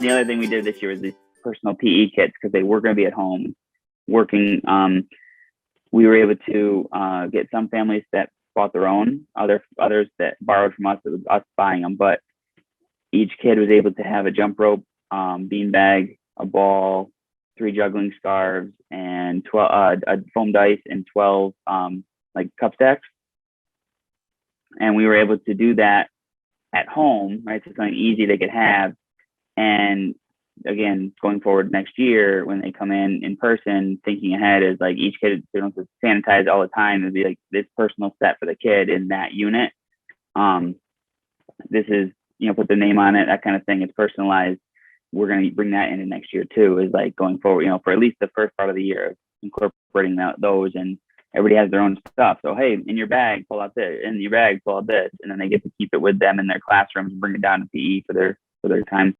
the other thing we did this year was these personal PE kits, because they were going to be at home working. We were able to get some families that bought their own, others that borrowed from us. It was us buying them, but each kid was able to have a jump rope, beanbag, a ball, 3 juggling scarves, and 12 a foam dice, and 12 like cup stacks. And we were able to do that at home, right? So something easy they could have. And again, going forward next year, when they come in person, thinking ahead is like each kid, they don't have to sanitize all the time. It'd be like this personal set for the kid in that unit. This is, put the name on it, that kind of thing. It's personalized. We're going to bring that into next year too, is like going forward, for at least the first part of the year, incorporating those, and everybody has their own stuff. So, hey, in your bag, pull out this, in your bag, pull out this, and then they get to keep it with them in their classrooms and bring it down to PE for their time.